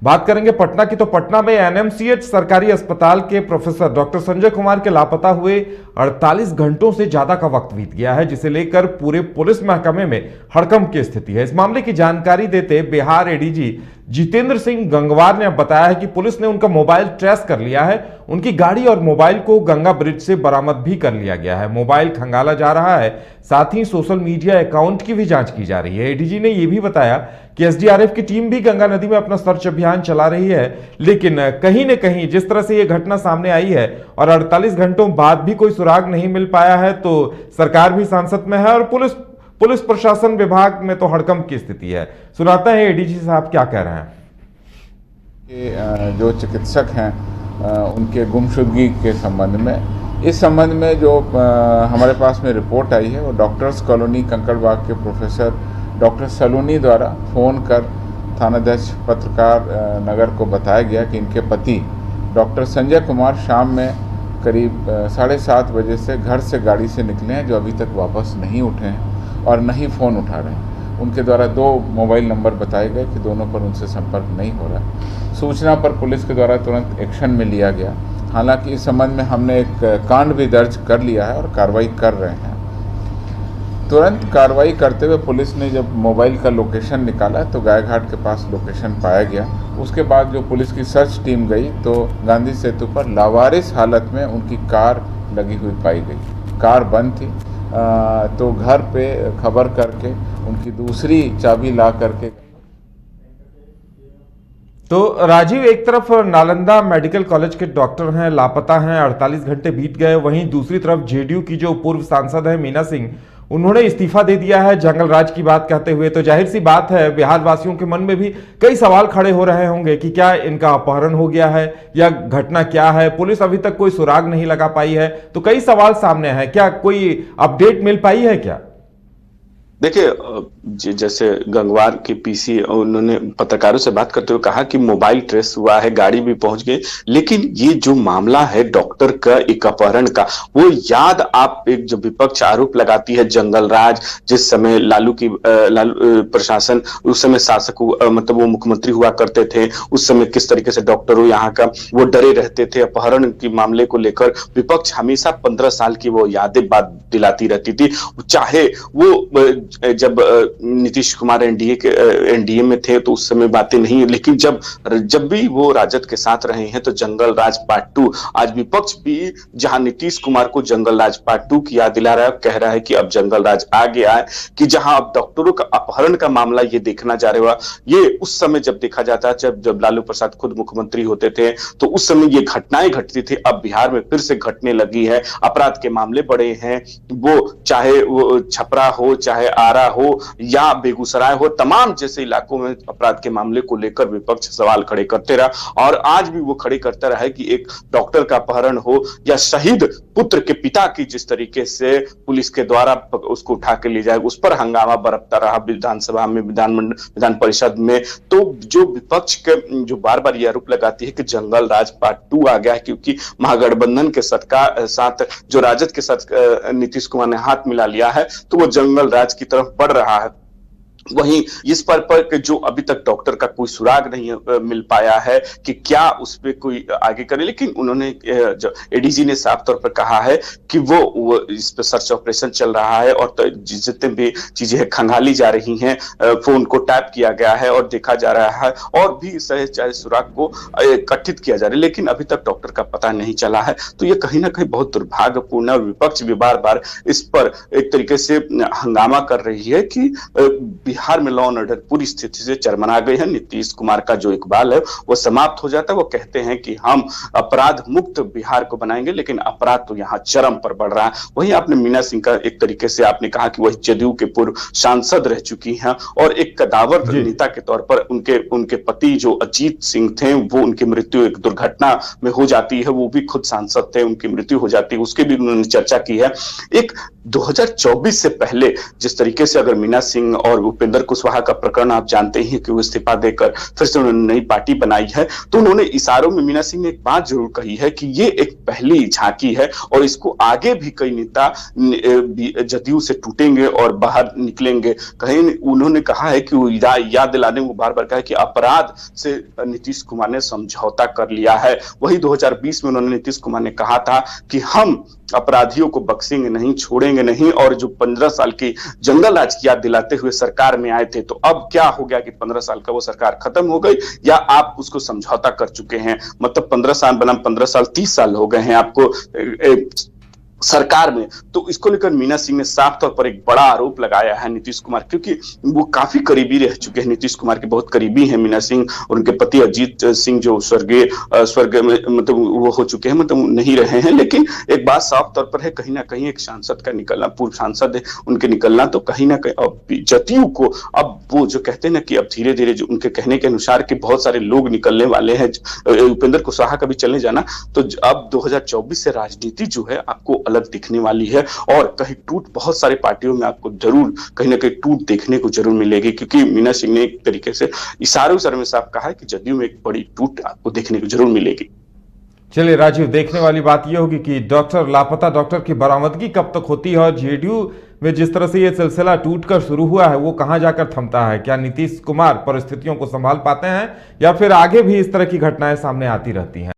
बात करेंगे पटना की, तो पटना में एनएमसीएच सरकारी अस्पताल के प्रोफेसर डॉक्टर संजय कुमार के लापता हुए 48 घंटों से ज्यादा का वक्त बीत गया है, जिसे लेकर पूरे पुलिस महकमे में हड़कंप की स्थिति है। इस मामले की जानकारी देते बिहार एडीजी जितेंद्र सिंह गंगवार ने बताया है कि पुलिस ने उनका मोबाइल ट्रेस कर लिया है। उनकी गाड़ी और मोबाइल को गंगा ब्रिज से बरामद भी कर लिया गया है। मोबाइल खंगाला जा रहा है, साथ ही सोशल मीडिया अकाउंट की भी जांच की जा रही है। एडीजी ने यह भी बताया कि एसडीआरएफ की टीम भी गंगा नदी में अपना सर्च अभियान चला रही है, लेकिन कहीं न कहीं जिस तरह से यह घटना सामने आई है और 48 घंटों बाद भी कोई सुराग नहीं मिल पाया है, तो सरकार भी सांसत में है और पुलिस प्रशासन विभाग में तो हड़कंप की स्थिति है। सुनाते हैं एडीजी साहब क्या कह रहे हैं। जो चिकित्सक हैं उनके गुमशुदगी के संबंध में, इस संबंध में जो हमारे पास में रिपोर्ट आई है वो डॉक्टर्स कॉलोनी कंकड़बाग के प्रोफेसर डॉक्टर सलोनी द्वारा फ़ोन कर थानाध्यक्ष पत्रकार नगर को बताया गया कि इनके पति डॉक्टर संजय कुमार शाम में करीब 7:30 बजे से घर से गाड़ी से निकले हैं, जो अभी तक वापस नहीं उठे हैं और नहीं फ़ोन उठा रहे हैं। उनके द्वारा 2 मोबाइल नंबर बताए गए कि दोनों पर उनसे संपर्क नहीं हो रहा। सूचना पर पुलिस के द्वारा तुरंत एक्शन में लिया गया। हालांकि इस संबंध में हमने एक कांड भी दर्ज कर लिया है और कार्रवाई कर रहे हैं। तुरंत कार्रवाई करते हुए पुलिस ने जब मोबाइल का लोकेशन निकाला तो गायघाट के पास लोकेशन पाया गया। उसके बाद जो पुलिस की सर्च टीम गई तो गांधी सेतु पर लावारिस हालत में उनकी कार लगी हुई पाई गई। कार बंद थी, तो घर पे खबर करके उनकी दूसरी चाबी ला करके। तो राजीव, एक तरफ नालंदा मेडिकल कॉलेज के डॉक्टर हैं, लापता हैं, 48 घंटे बीत गए। वहीं दूसरी तरफ जेडीयू की जो पूर्व सांसद है मीना सिंह, उन्होंने इस्तीफा दे दिया है जंगल राज की बात कहते हुए। तो जाहिर सी बात है बिहार वासियों के मन में भी कई सवाल खड़े हो रहे होंगे कि क्या इनका अपहरण हो गया है या घटना क्या है। पुलिस अभी तक कोई सुराग नहीं लगा पाई है, तो कई सवाल सामने हैं। क्या कोई अपडेट मिल पाई है क्या? देखिए, जैसे गंगवार के पीसी उन्होंने पत्रकारों से बात करते हुए कहा कि मोबाइल ट्रेस हुआ है, गाड़ी भी पहुंच गई, लेकिन ये जो मामला है डॉक्टर का एक अपहरण का, वो याद आप एक जो विपक्ष आरोप लगाती है जंगल राज, जिस समय लालू प्रशासन उस समय शासक मतलब वो मुख्यमंत्री हुआ करते थे, उस समय किस तरीके से डॉक्टरों यहाँ का वो डरे रहते थे। अपहरण के मामले को लेकर विपक्ष हमेशा 15 साल की वो यादें बात दिलाती रहती थी, चाहे वो जब नीतीश कुमार एनडीए में थे तो उस समय बातें नहीं, लेकिन जब भी वो राजद के साथ रहे हैं तो जंगल राज पार्ट 2, आज विपक्ष भी जहां नीतीश कुमार को जंगल राज पार्ट 2 की याद दिला रहा है, कह रहा है कि अब जंगल राज आ गया है, कि जहां अब डॉक्टरों का अपहरण का मामला ये देखना जा रहा है। ये उस समय जब देखा जाता है जब लालू प्रसाद खुद मुख्यमंत्री होते थे तो उस समय ये घटनाएं घटती थी, अब बिहार में फिर से घटने लगी है। अपराध के मामले बढ़े हैं, वो चाहे वो छपरा हो, चाहे आरा हो या बेगूसराय हो, तमाम जैसे इलाकों में अपराध के मामले को लेकर विपक्ष सवाल खड़े करते रहा और आज भी वो खड़े करता रहा है कि एक डॉक्टर का अपहरण हो या शहीद पुत्र के पिता की जिस तरीके से पुलिस के द्वारा उसको उठा के ले जाए, उस पर हंगामा बरपता रहा विधानसभा में, विधान परिषद में। तो जो विपक्ष के जो बार बार ये आरोप लगाती है कि जंगल राज पार्ट 2 आ गया है, क्योंकि महागठबंधन के साथ जो राजद के साथ नीतीश कुमार ने हाथ मिला लिया है, तो वो जंगल राज की तरफ बढ़ रहा है। वहीं इस पर जो अभी ततक डॉक्टर का कोई सुराग नहीं मिल पाया है कि क्या उस पर कोई आगे करे, लेकिन उन्होंने एडीजी ने साफ तौर पर कहा है कि वो इस पर सर्च ऑपरेशन चल रहा है और तो जितने भी चीजें खंगाली जा रही हैं, फोन को टैप किया गया है और देखा जा रहा है और भी चाहे सुराग को गठित किया जा रहा है, लेकिन अभी तक डॉक्टर का पता नहीं चला है। तो ये कहीं ना कहीं बहुत दुर्भाग्यपूर्ण है और विपक्ष भी बार बार इस पर एक तरीके से हंगामा कर रही है कि बिहार में लॉ एंड ऑर्डर पूरी स्थिति से चरमरा गए हैं। नीतीश कुमार का जो इकबाल है वो समाप्त हो जाता है। वो कहते हैं कि हम अपराध मुक्त बिहार को बनाएंगे, लेकिन अपराध तो यहाँ चरम पर बढ़ रहा है। वहीं आपने मीना सिंह का एक तरीके से आपने कहा कि वही जदयू के पूर्व सांसद रह चुकी हैं और एक कदावर नेता के तौर पर उनके पति जो अजीत सिंह थे वो उनकी मृत्यु एक दुर्घटना में हो जाती है, वो भी खुद सांसद थे, उनकी मृत्यु हो जाती है, उसके भी उन्होंने चर्चा की है। एक 2024 से पहले जिस तरीके से अगर मीना सिंह और उपेंद्र कुशवाहा का प्रकरण आप जानते ही हैं कि वो इस्तीफा देकर फिर से उन्होंने नई पार्टी बनाई है। तो उन्होंने इशारों में मीना सिंह ने एक बात जरूर कही है कि ये एक पहली झांकी है और इसको आगे भी कई नेता जदयू से टूटेंगे और बाहर निकलेंगे। कहीं उन्होंने कहा है कि वो याद दिलाने को बार बार कहा कि अपराध से नीतीश कुमार ने समझौता कर लिया है। वही 2020 में उन्होंने नीतीश कुमार ने कहा था कि हम अपराधियों को बख्शेंगे नहीं, छोड़ेंगे नहीं, और जो 15 साल की जंगल राज की याद दिलाते हुए सरकार में आए थे। तो अब क्या हो गया कि 15 साल का वो सरकार खत्म हो गई या आप उसको समझौता कर चुके हैं? मतलब 15 साल बना 15 साल 30 साल हो गए हैं आपको सरकार में। तो इसको लेकर मीना सिंह ने साफ तौर पर एक बड़ा आरोप लगाया है नीतीश कुमार, क्योंकि वो काफी करीबी रह चुके हैं, नीतीश कुमार के बहुत करीबी हैं मीना सिंह, और उनके पति अजीत सिंह जो स्वर्ग में मतलब वो हो चुके हैं, मतलब नहीं रहे हैं। लेकिन एक बात साफ तौर पर है, कहीं ना कहीं एक सांसद का निकलना, पूर्व सांसद है उनके निकलना, तो कहीं ना कहीं जदयू को अब वो जो कहते हैं ना कि अब धीरे धीरे जो उनके कहने के अनुसार कि बहुत सारे लोग निकलने वाले हैं, उपेंद्र कुशवाहा का भी चलने जाना, तो अब 2024 से राजनीति जो है आपको अलग दिखने वाली है और कहीं टूट बहुत सारी पार्टियों में आपको जरूर कहीं ना कहीं टूट देखने को जरूर मिलेगी, क्योंकि मीना सिंह ने एक तरीके से इशारे में साफ कहा है कि जदयू में एक बड़ी टूट आपको देखने को जरूर मिलेगी। चलिए राजीव, देखने वाली बात यह होगी कि लापता डॉक्टर की बरामदगी कब तक होती है और जेडीयू में जिस तरह से यह सिलसिला टूटकर शुरू हुआ है वो कहां जाकर थमता है। क्या नीतीश कुमार परिस्थितियों को संभाल पाते हैं या फिर आगे भी इस तरह की घटनाएं सामने आती रहती हैं?